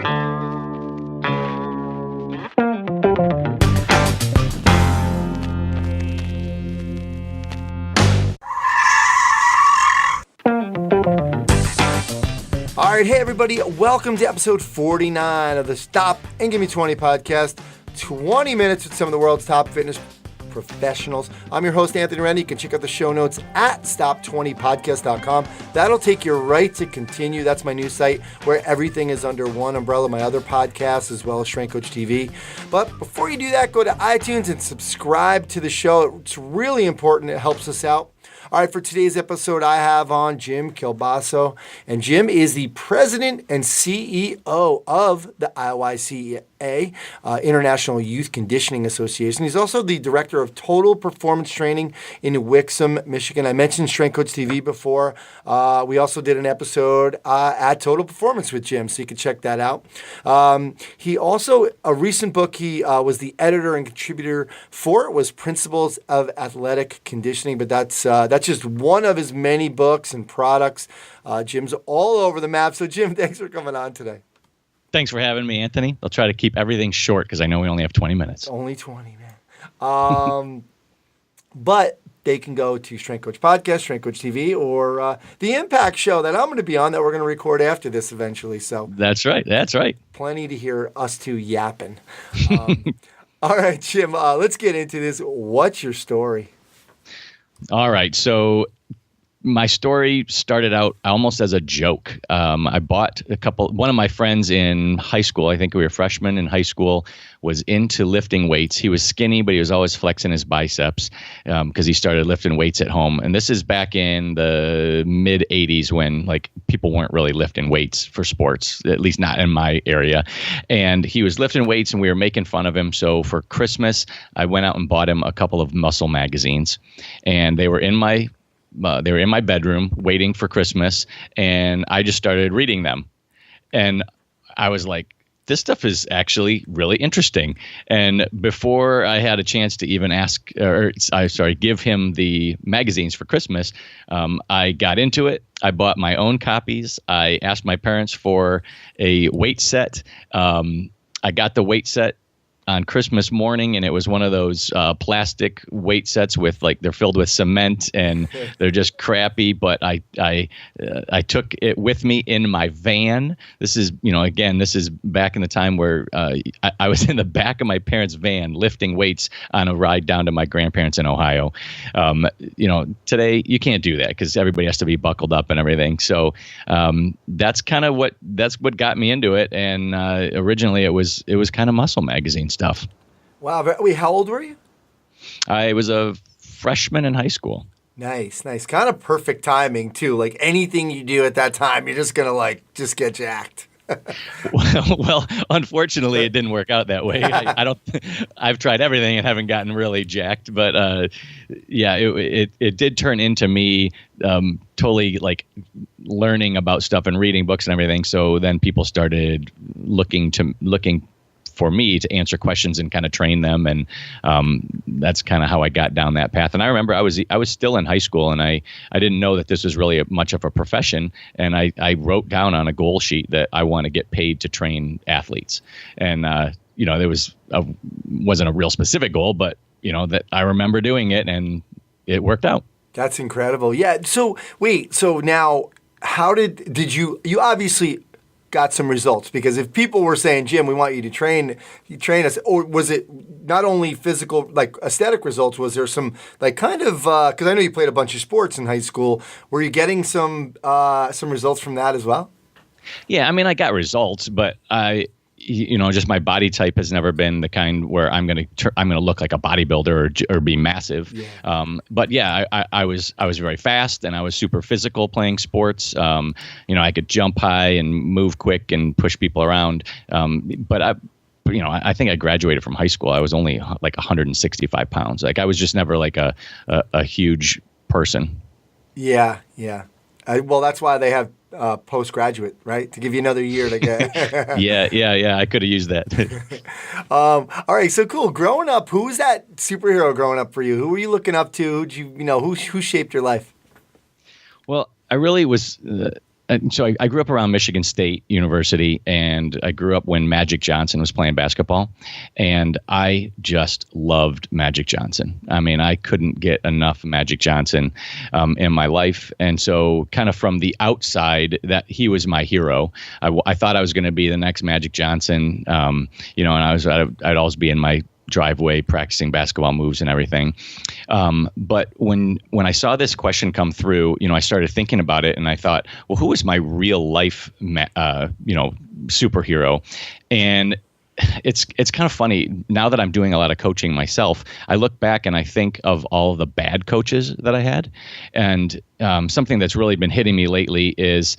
All right, hey everybody, welcome to episode 49 of the Stop and Give Me 20 podcast. 20 minutes with some of the world's top fitness professionals. I'm your host, Anthony Rennie. You can check out the show notes at stop20podcast.com. That'll take you right to Continue. That's my new site where everything is under one umbrella, my other podcasts as well as Strength Coach TV. But before you do that, go to iTunes and subscribe to the show. It's really important. It helps us out. All right, for today's episode, I have on Jim Kielbaso, and Jim is the president and CEO of the IYCA, International Youth Conditioning Association. He's also the director of Total Performance Training in Wixom, Michigan. I mentioned Strength Coach TV before. We also did an episode at Total Performance with Jim, so you can check that out. He also, a recent book he was the editor and contributor for it was Principles of Athletic Conditioning, but that's just one of his many books and products. Jim's all over the map. So, Jim, thanks for coming on today. Thanks for having me, Anthony. I'll try to keep everything short because I know we only have 20 minutes. Only 20, man. But they can go to Strength Coach Podcast, Strength Coach TV, or the Impact Show that I'm going to be on that we're going to record after this eventually. So That's right. Plenty to hear us two yapping. All right, Jim, let's get into this. What's your story? All right. So my story started out almost as a joke. I bought one of my friends in high school, I think we were freshmen in high school, was into lifting weights. He was skinny, but he was always flexing his biceps because he started lifting weights at home. And this is back in the mid 80s when like people weren't really lifting weights for sports, at least not in my area. And he was lifting weights and we were making fun of him. So for Christmas, I went out and bought him a couple of muscle magazines, and they were in my bedroom waiting for Christmas, and I just started reading them. And I was like, this stuff is actually really interesting. And before I had a chance to even give him the magazines for Christmas, I got into it. I bought my own copies. I asked my parents for a weight set. I got the weight set on Christmas morning, and it was one of those plastic weight sets with they're filled with cement and they're just crappy. But I took it with me in my van. This is this is back in the time where I was in the back of my parents' van lifting weights on a ride down to my grandparents in Ohio. Today you can't do that because everybody has to be buckled up and everything. So that's what got me into it. And originally it was kind of muscle magazine stuff. Wow. Wait, how old were you? I was a freshman in high school. Nice. Kind of perfect timing, too. Like anything you do at that time, you're just going to just get jacked. Well, unfortunately, it didn't work out that way. I've tried everything and haven't gotten really jacked. But it did turn into me totally learning about stuff and reading books and everything. So then people started looking for me to answer questions and kind of train them. And that's kind of how I got down that path. And I remember I was still in high school, and I didn't know that this was really much of a profession. And I wrote down on a goal sheet that I want to get paid to train athletes. And, there wasn't a real specific goal, but, that I remember doing it and it worked out. That's incredible. Yeah. So wait, now how did you obviously got some results, because if people were saying, Jim, we want you to train us, or was it not only physical, aesthetic results? Was there some because I know you played a bunch of sports in high school. Were you getting some results from that as well? Yeah, I mean, I got results, but just my body type has never been the kind where I'm going to look like a bodybuilder or be massive. Yeah. But yeah, I was very fast, and I was super physical playing sports. I could jump high and move quick and push people around. But I think I graduated from high school. I was only 165 pounds. I was just never a huge person. Yeah. Well, that's why they have postgraduate, right? To give you another year to get. Yeah. I could have used that. All right, so cool. Growing up, who was that superhero growing up for you? Who were you looking up to? Who shaped your life? Well, I really was. so I grew up around Michigan State University, and I grew up when Magic Johnson was playing basketball, and I just loved Magic Johnson. I mean, I couldn't get enough Magic Johnson in my life, and so kind of from the outside, that he was my hero. I thought I was going to be the next Magic Johnson, and I'd always be in my driveway practicing basketball moves and everything. But when I saw this question come through, I started thinking about it, and I thought, well, who is my real life, superhero? And it's kind of funny now that I'm doing a lot of coaching myself. I look back and I think of all the bad coaches that I had, and something that's really been hitting me lately is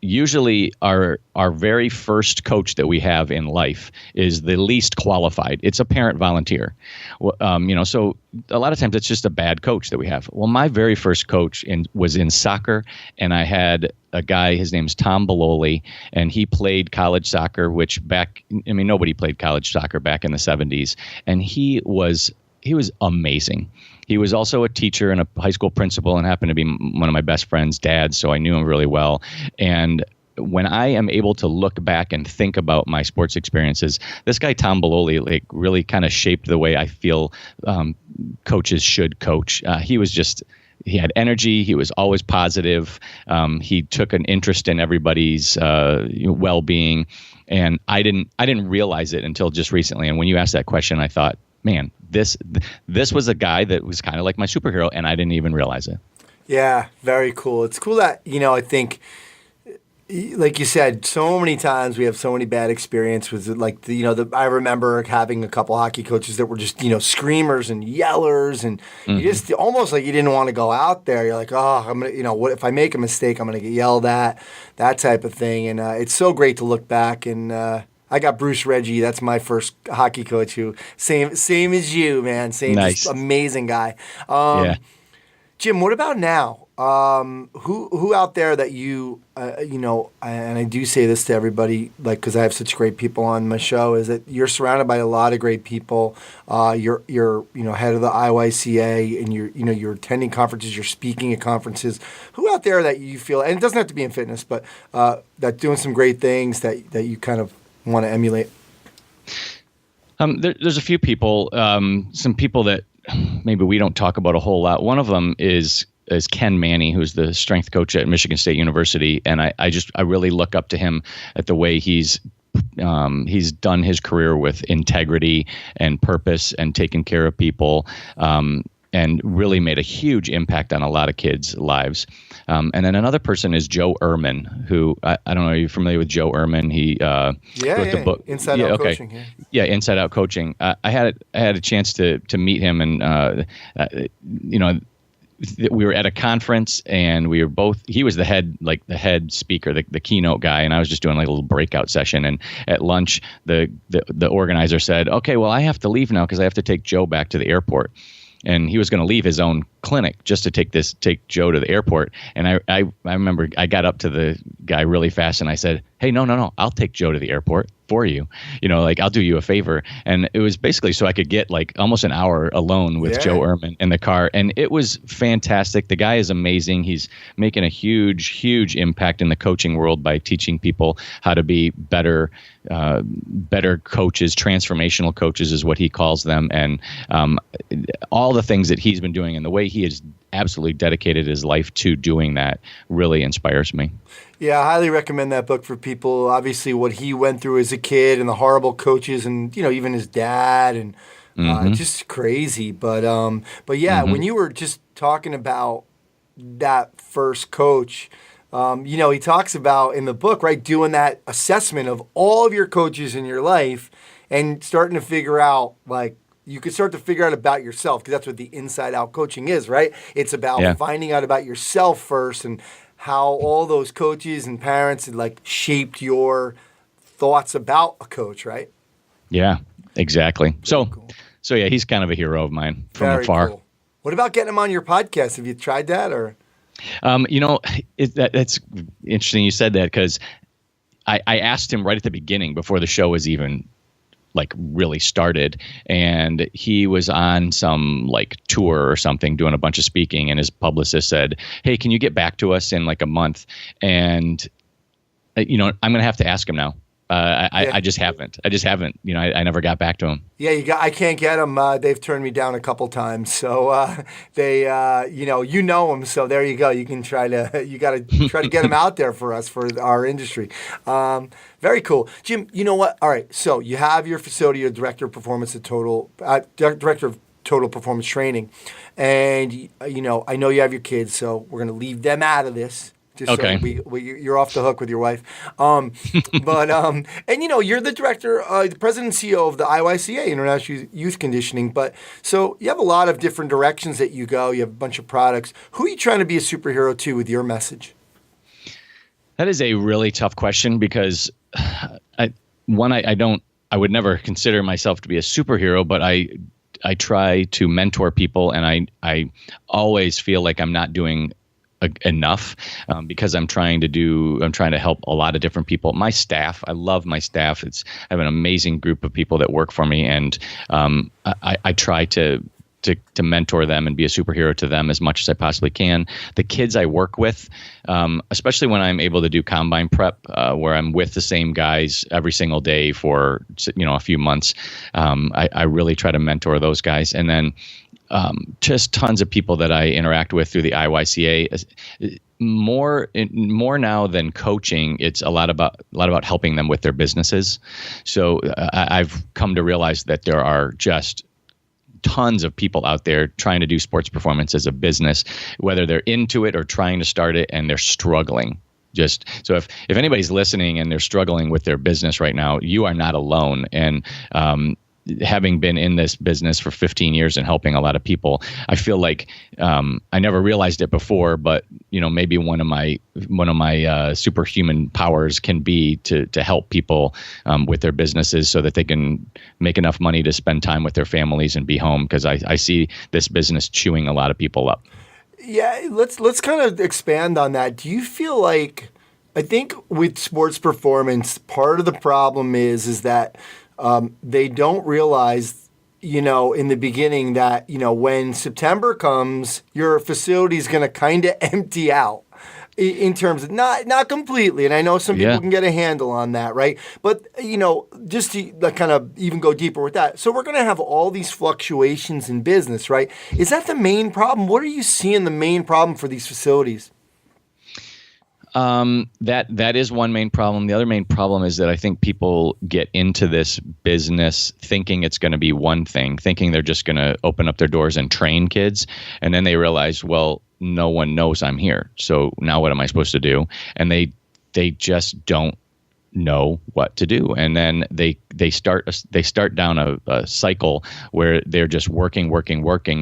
usually our very first coach that we have in life is the least qualified. It's a parent volunteer, so a lot of times it's just a bad coach that we have. Well, my very first coach was in soccer, and I had a guy, his name's Tom Bololi, and he played college soccer, which nobody played college soccer back in the 70s, and he was amazing. He was also a teacher and a high school principal, and happened to be one of my best friend's dads, so I knew him really well. And when I am able to look back and think about my sports experiences, this guy, Tom Bololi, really kind of shaped the way I feel coaches should coach. He had energy. He was always positive. He took an interest in everybody's well-being, and I didn't realize it until just recently. And when you asked that question, I thought, man, this was a guy that was kind of like my superhero, and I didn't even realize it. Yeah, very cool. It's cool that, I think, like you said, so many times we have so many bad experiences with I remember having a couple hockey coaches that were just, screamers and yellers, and you just almost like you didn't want to go out there. You're like, oh, I'm going to, what if I make a mistake, I'm going to get yelled at, that type of thing. And it's so great to look back, and I got Bruce Reggie. That's my first hockey coach who same as you, man. Nice. Just amazing guy. Yeah. Jim, what about now? Who out there that you, and I do say this to everybody, because I have such great people on my show, is that you're surrounded by a lot of great people. You're head of the IYCA, and you're attending conferences, you're speaking at conferences. Who out there that you feel, and it doesn't have to be in fitness, but that doing some great things that you kind of want to emulate? There's a few people, some people that maybe we don't talk about a whole lot. One of them is Ken Manny, who's the strength coach at Michigan State University, and I really look up to him at the way he's done his career with integrity and purpose and taking care of people, and really made a huge impact on a lot of kids' lives. And then another person is Joe Ehrman, who I don't know, are you familiar with Joe Ehrman? He wrote the book Inside Out Coaching. Yeah, Inside Out Coaching. I had a chance to meet him, and we were at a conference, and he was the head speaker, the keynote guy, and I was just doing like a little breakout session. And at lunch, the organizer said, okay, well, I have to leave now because I have to take Joe back to the airport. And he was going to leave his own clinic just to take Joe to the airport. And I remember I got up to the guy really fast, and I said, hey, no, I'll take Joe to the airport for you. I'll do you a favor. And it was basically so I could get like almost an hour alone with Joe Ehrman in the car. And it was fantastic. The guy is amazing. He's making a huge, huge impact in the coaching world by teaching people how to be better coaches. Transformational coaches is what he calls them. And all the things that he's been doing and the way he has absolutely dedicated his life to doing that really inspires me. Yeah, I highly recommend that book for people. Obviously, what he went through as a kid and the horrible coaches, and even his dad, and just crazy. But yeah, when you were just talking about that first coach, he talks about in the book, right, doing that assessment of all of your coaches in your life and starting to figure out you could start to figure out about yourself, because that's what the inside out coaching is, right? It's about finding out about yourself first, and how all those coaches and parents had shaped your thoughts about a coach, right? Yeah, exactly. Very cool. So yeah, he's kind of a hero of mine from Very afar. Cool. What about getting him on your podcast? Have you tried that, or? That's interesting you said that, because I asked him right at the beginning before the show was even like really started. And he was on some like tour or something doing a bunch of speaking, and his publicist said, "Hey, can you get back to us in like a month?" And I'm going to have to ask him now. I just haven't. I never got back to him. Yeah, I can't get them. They've turned me down a couple times. So they, them. So there you go. You can try to get them out there for us, for our industry. Very cool. Jim, you know what? All right. So you have your facility, your director of performance at director of total performance training. And, I know you have your kids, so we're going to leave them out of this. Just okay. So you're off the hook with your wife. You're the director, the president and CEO of the IYCA, International Youth Conditioning. But so you have a lot of different directions that you go. You have a bunch of products. Who are you trying to be a superhero to with your message? That is a really tough question because I would never consider myself to be a superhero, but I try to mentor people, and I always feel like I'm not doing enough because I'm trying to help a lot of different people. My staff, I love my staff. I have an amazing group of people that work for me, and I try to mentor them and be a superhero to them as much as I possibly can. The kids I work with, especially when I'm able to do combine prep, where I'm with the same guys every single day for a few months, I really try to mentor those guys. And then just tons of people that I interact with through the IYCA. More now than coaching, it's a lot about helping them with their businesses. So I've come to realize that there are just tons of people out there trying to do sports performance as a business, whether they're into it or trying to start it, and they're struggling. Just so if anybody's listening and they're struggling with their business right now, you are not alone. And having been in this business for 15 years and helping a lot of people, I feel like I never realized it before, but maybe one of my superhuman powers can be to help people with their businesses so that they can make enough money to spend time with their families and be home, because I see this business chewing a lot of people up. Yeah, let's kind of expand on that. Do you feel like, I think with sports performance, part of the problem is that they don't realize, in the beginning that, when September comes, your facility is going to kind of empty out in terms of not completely. And I know some people can get a handle on that, right? But, just to kind of even go deeper with that. So we're going to have all these fluctuations in business, right? Is that the main problem? What are you seeing the main problem for these facilities? That is one main problem. The other main problem is that I think people get into this business thinking it's going to be one thing, thinking they're just going to open up their doors and train kids. And then they realize, well, no one knows I'm here. So now what am I supposed to do? And they just don't know what to do. And then they start down a cycle where they're just working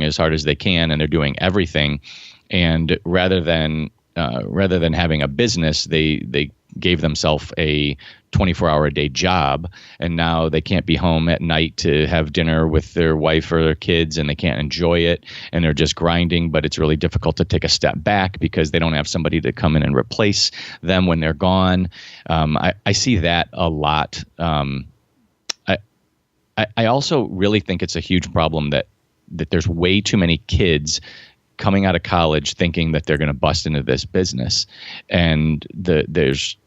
as hard as they can, and they're doing everything. And rather than having a business, they gave themselves a 24-hour-a-day job, and now they can't be home at night to have dinner with their wife or their kids, and they can't enjoy it, and they're just grinding. But it's really difficult to take a step back because they don't have somebody to come in and replace them when they're gone. I see that a lot. I also really think it's a huge problem that there's way too many kids coming out of college thinking that they're going to bust into this business, and there's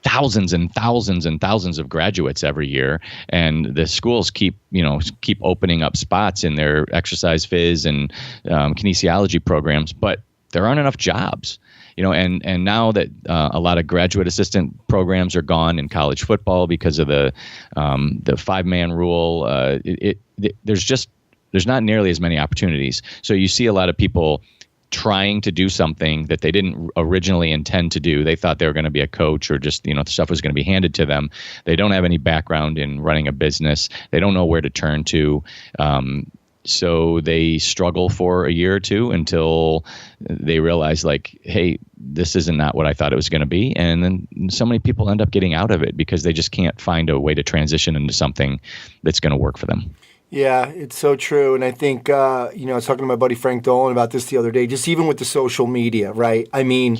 thousands and thousands and thousands of graduates every year, and the schools keep opening up spots in their exercise phys and kinesiology programs, but there aren't enough jobs. And now that a lot of graduate assistant programs are gone in college football because of the 5-man rule, there's not nearly as many opportunities. So you see a lot of people trying to do something that they didn't originally intend to do. They thought they were going to be a coach, or just, the stuff was going to be handed to them. They don't have any background in running a business. They don't know where to turn to. So they struggle for a year or two until they realize, like, hey, this isn't not what I thought it was going to be. And then so many people end up getting out of it because they just can't find a way to transition into something that's going to work for them. Yeah, it's so true. And I think, I was talking to my buddy Frank Dolan about this the other day, just even with the social media, right? I mean,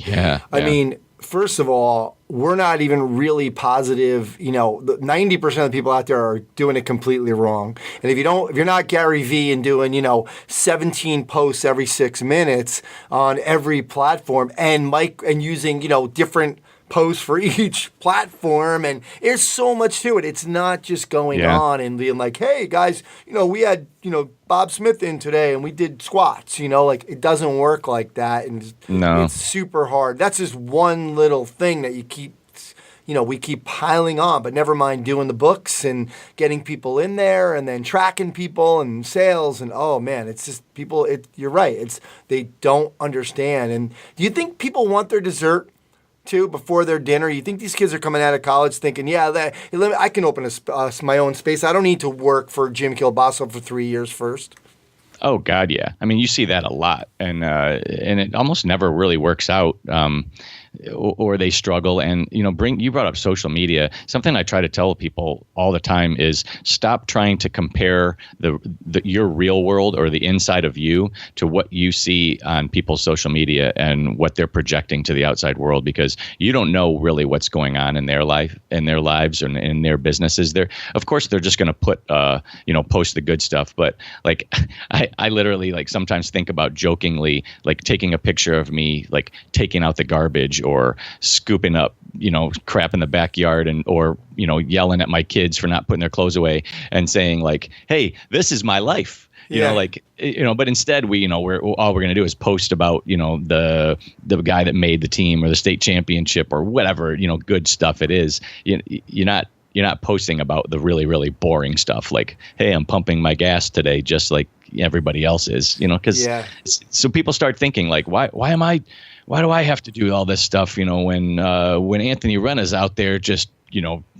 first of all, we're not even really positive. 90% of the people out there are doing it completely wrong. And if you're not Gary Vee and doing, 17 posts every 6 minutes on every platform and using, different posts for each platform, and there's so much to it. It's not just going on and being like, hey guys, we had, Bob Smith in today and we did squats, it doesn't work like that. And it's super hard. That's just one little thing that we keep piling on, but never mind doing the books and getting people in there and then tracking people and sales. And oh man, it's just people, you're right. They don't understand. And do you think people want their dessert too before their dinner? You think these kids are coming out of college thinking, I can open my own space. I don't need to work for Jim Kielbaso for 3 years first. Oh God, yeah. I mean, you see that a lot, and it almost never really works out. Or they struggle. And you brought up social media. Something I try to tell people all the time is stop trying to compare your real world or the inside of you to what you see on people's social media and what they're projecting to the outside world, because you don't know really what's going on in their life, in their lives, and in their businesses. Of course they're just going to put post the good stuff, but like I literally sometimes think about jokingly taking a picture of me taking out the garbage or scooping up, crap in the backyard or yelling at my kids for not putting their clothes away and saying hey, this is my life. But instead we're all we're going to do is post about, the guy that made the team or the state championship or whatever, good stuff it is. You're not posting about the really, really boring stuff hey, I'm pumping my gas today just like everybody else is, because so people start thinking why do I have to do all this stuff, when Anthony Rena's out there just,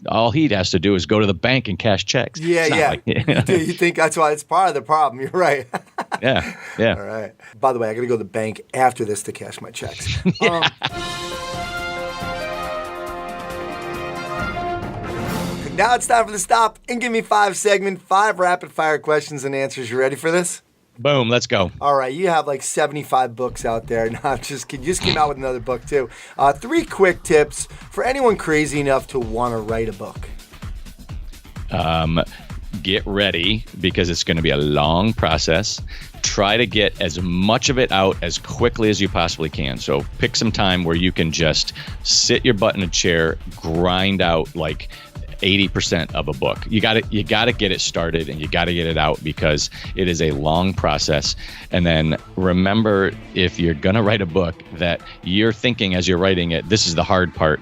all he has to do is go to the bank and cash checks. Yeah. You think that's why it's part of the problem. You're right. Yeah. All right. By the way, I got to go to the bank after this to cash my checks. Now it's time for the Stop and Give Me 5 segment. 5 rapid fire questions and answers. You ready for this? Boom, let's go. All right, you have 75 books out there. You just came out with another book too. 3 quick tips for anyone crazy enough to want to write a book. Get ready, because it's going to be a long process. Try to get as much of it out as quickly as you possibly can. So pick some time where you can just sit your butt in a chair, grind out 80% of a book. You got to get it started and you got to get it out, because it is a long process. And then remember, if you're going to write a book, that you're thinking as you're writing it, this is the hard part.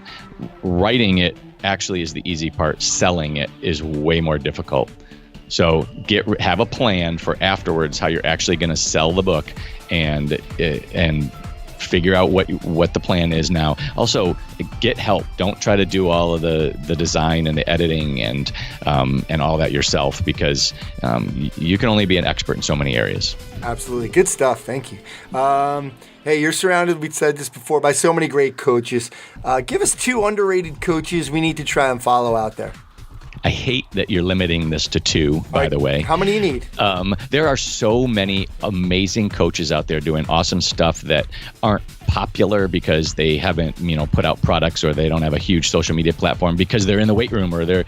Writing it actually is the easy part. Selling it is way more difficult. So have a plan for afterwards how you're actually going to sell the book and figure out what the plan is now. Also, get help. Don't try to do all of the design and the editing and all that yourself, because you can only be an expert in so many areas. Absolutely. Good stuff. Thank you. Hey, you're surrounded, we said this before, by so many great coaches. Give us 2 underrated coaches we need to try and follow out there. I hate that you're limiting this to 2, by the way. How many you need? There are so many amazing coaches out there doing awesome stuff that aren't popular because they haven't, put out products, or they don't have a huge social media platform because they're in the weight room or they're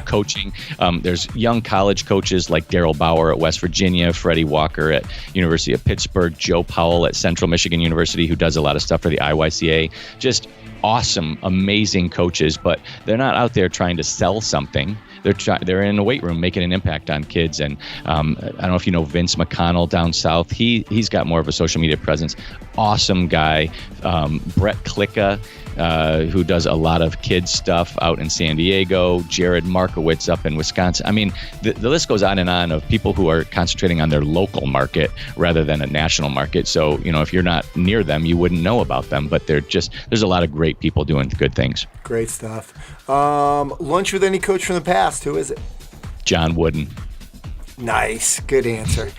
coaching. There's young college coaches like Daryl Bauer at West Virginia, Freddie Walker at University of Pittsburgh, Joe Powell at Central Michigan University, who does a lot of stuff for the IYCA. Just awesome, amazing coaches, but they're not out there trying to sell something. They're in the weight room making an impact on kids. And I don't know if you know Vince McConnell down south. He's got more of a social media presence. Awesome guy. Brett Klicka, who does a lot of kids stuff out in San Diego. Jared Markowitz up in Wisconsin. I mean, the list goes on and on of people who are concentrating on their local market rather than a national market. So, if you're not near them, you wouldn't know about them. But there's a lot of great people doing good things. Great stuff. Lunch with any coach from the past. Who is it? John Wooden. Nice. Good answer.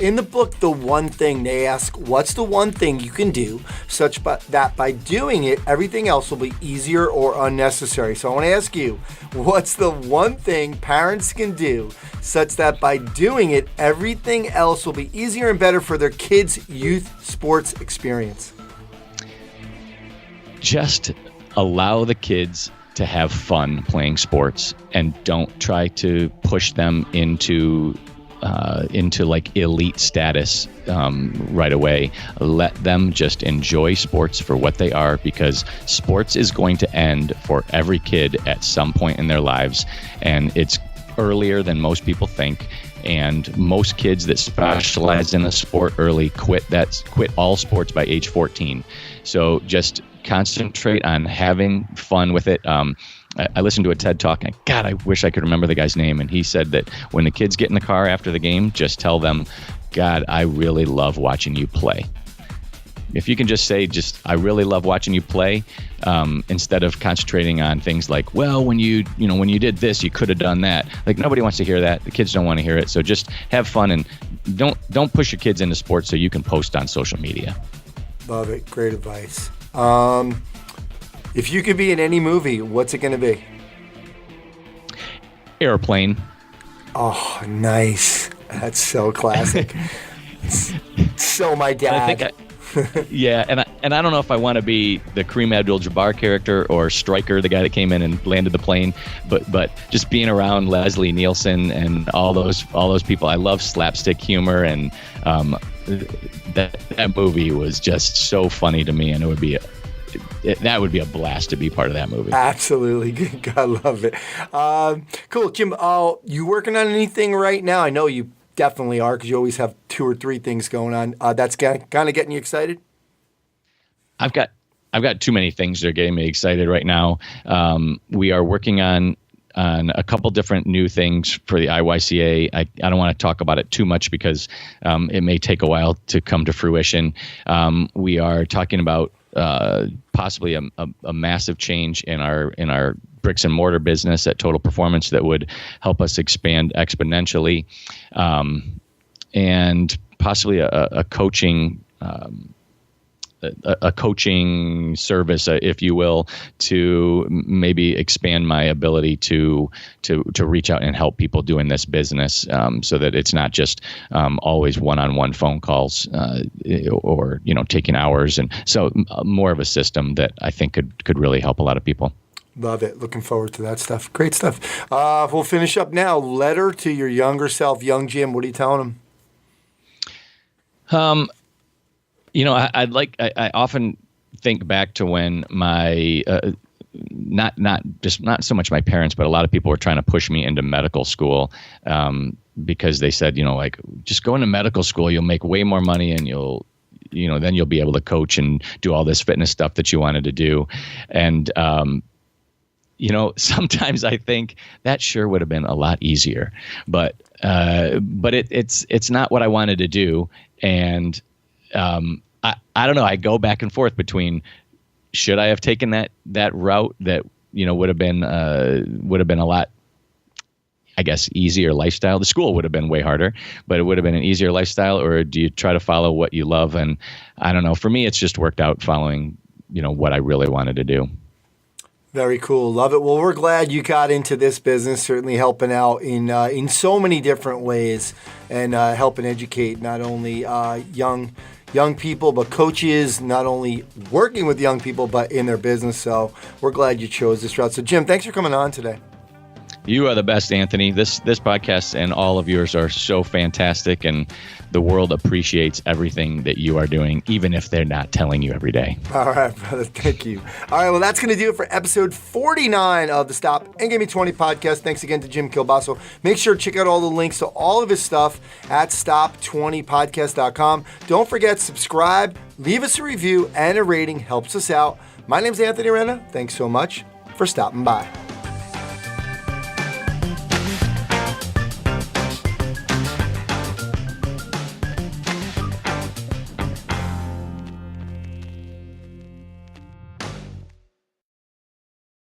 In the book, The One Thing, they ask, what's the one thing you can do such that by doing it, everything else will be easier or unnecessary? So I want to ask you, what's the one thing parents can do such that by doing it, everything else will be easier and better for their kids' youth sports experience? just allow the kids to have fun playing sports and don't try to push them into like elite status right away. Let them just enjoy sports for what they are, because sports is going to end for every kid at some point in their lives, and it's earlier than most people think. And most kids that specialize in a sport early quit all sports by age 14. So just concentrate on having fun with it. I listened to a TED Talk, and God, I wish I could remember the guy's name. And he said that when the kids get in the car after the game, just tell them, God, I really love watching you play. If you can just say, I really love watching you play, instead of concentrating on things like, well, when you did this, you could have done that. Like, nobody wants to hear that. The kids don't want to hear it. So just have fun, and don't push your kids into sports so you can post on social media. Love it. Great advice. If you could be in any movie, what's it going to be? Airplane. Oh, nice. That's so classic. So my dad. Yeah, and I don't know if I want to be the Kareem Abdul-Jabbar character or Stryker, the guy that came in and landed the plane, but just being around Leslie Nielsen and all those people. I love slapstick humor, and that movie was just so funny to me, and that would be a blast to be part of that movie. Absolutely. God, love it. Cool. Jim, you working on anything right now? I know you definitely are, because you always have 2 or 3 things going on. That's kind of getting you excited? I've got too many things that are getting me excited right now. We are working on a couple different new things for the IYCA. I don't want to talk about it too much because it may take a while to come to fruition. We are talking about possibly a massive change in our bricks and mortar business at Total Performance that would help us expand exponentially, and possibly a coaching service, if you will, to maybe expand my ability to reach out and help people doing this business, so that it's not just always one-on-one phone calls or taking hours, and so more of a system that I think could really help a lot of people. Love it. Looking forward to that stuff. Great stuff. We'll finish up now. Letter to your younger self, young Jim. What are you telling him? I often think back to when my not so much my parents, but a lot of people were trying to push me into medical school, because they said, just go into medical school, you'll make way more money, and then you'll be able to coach and do all this fitness stuff that you wanted to do. And sometimes I think that sure would have been a lot easier, but it's not what I wanted to do. And I don't know. I go back and forth between, should I have taken that route that would have been a lot, I guess, easier lifestyle. The school would have been way harder, but it would have been an easier lifestyle. Or do you try to follow what you love? And I don't know. For me, it's just worked out following what I really wanted to do. Very cool. Love it. Well, we're glad you got into this business, certainly helping out in so many different ways, and helping educate not only young people, but coaches, not only working with young people, but in their business. So we're glad you chose this route. So Jim, thanks for coming on today. You are the best, Anthony. This podcast and all of yours are so fantastic, and the world appreciates everything that you are doing, even if they're not telling you every day. All right, brother. Thank you. All right, well, that's going to do it for episode 49 of the Stop and Give Me 20 podcast. Thanks again to Jim Kielbaso. Make sure to check out all the links to all of his stuff at stop20podcast.com. Don't forget, subscribe, leave us a review, and a rating helps us out. My name's Anthony Renna. Thanks so much for stopping by.